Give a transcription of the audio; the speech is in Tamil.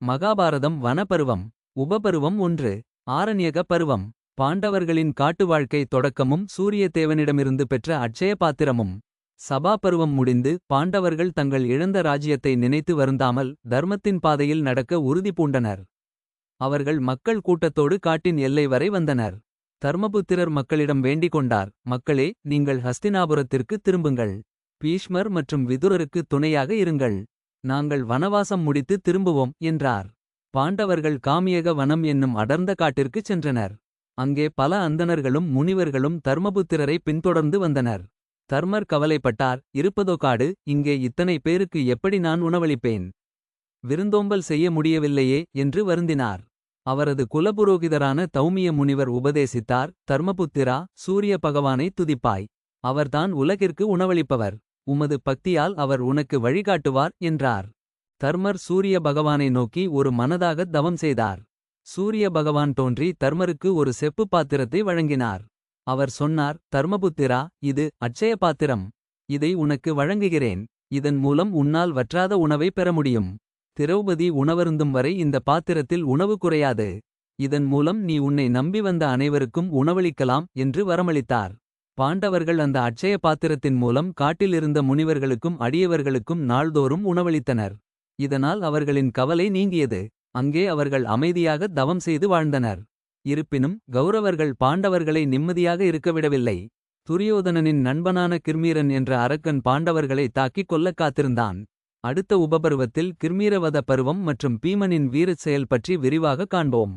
மகாபாரதம் வனப்பருவம். உபபருவம் 1. ஆரண்யக பருவம். பாண்டவர்களின் காட்டு வாழ்க்கை தொடக்கமும் சூரிய தேவனிடமிருந்து பெற்ற அட்சய பாத்திரமும். சபா பருவம் முடிந்து பாண்டவர்கள் தங்கள் இழந்த ராஜ்யத்தை நினைத்து வருந்தாமல் தர்மத்தின் பாதையில் நடக்க உறுதி பூண்டனர். அவர்கள் மக்கள் கூட்டத்தோடு காட்டின் எல்லை வரை வந்தனர். தர்மபுத்திரர் மக்களிடம் வேண்டிக் கொண்டார், மக்களே, நீங்கள் ஹஸ்தினாபுரத்திற்கு திரும்புங்கள். பீஷ்மர் மற்றும் விதுரருக்கு துணையாக இருங்கள். நாங்கள் வனவாசம் முடித்து திரும்புவோம் என்றார். பாண்டவர்கள் காமியக வனம் என்னும் அடர்ந்த காட்டிற்குச் சென்றனர். அங்கே பல அந்தணர்களும் முனிவர்களும் தர்மபுத்திரரை பின்தொடர்ந்து வந்தனர். தர்மர் கவலைப்பட்டார், இருப்பதோ காடு, இங்கே இத்தனை பேருக்கு எப்படி நான் உணவளிப்பேன். விருந்தோம்பல் செய்ய முடியவில்லையே என்று வருந்தினார். அவரது குலபுரோகிதரான தௌமிய முனிவர் உபதேசித்தார், தர்மபுத்திரா, சூரிய பகவானை துதிப்பாய். அவர்தான் உலகிற்கு உணவளிப்பவர். உமது பக்தியால் அவர் உனக்கு வழிகாட்டுவார் என்றார். தர்மர் சூரிய பகவானை நோக்கி ஒரு மனதாகத் தவம் செய்தார். சூரிய பகவான் தோன்றி தர்மருக்கு ஒரு செப்பு பாத்திரத்தை வழங்கினார். அவர் சொன்னார், தர்மபுத்திரா, இது அட்சய பாத்திரம். இதை உனக்கு வழங்குகிறேன். இதன் மூலம் உன்னால் வற்றாத உணவை பெற முடியும். திரௌபதி உணவருந்தும் வரை இந்த பாத்திரத்தில் உணவு குறையாது. இதன் மூலம் நீ உன்னை நம்பி வந்த அனைவருக்கும் உணவளிக்கலாம் என்று வரமளித்தார். பாண்டவர்கள் அந்த அட்சய பாத்திரத்தின் மூலம் காட்டிலிருந்த முனிவர்களுக்கும் அடியவர்களுக்கும் நாள்தோறும் உணவளித்தனர். இதனால் அவர்களின் கவலை நீங்கியது. அங்கே அவர்கள் அமைதியாக தவம் செய்து வாழ்ந்தனர். இருப்பினும் கௌரவர்கள் பாண்டவர்களை நிம்மதியாக இருக்கவிடவில்லை. துரியோதனனின் நண்பனான கிர்மீரன் என்ற அரக்கன் பாண்டவர்களை தாக்கிக் கொல்லக் காத்திருந்தான். அடுத்த உபபருவத்தில் கிர்மீரவத பருவம் மற்றும் பீமனின் வீரச் செயல் பற்றி விரிவாக காண்போம்.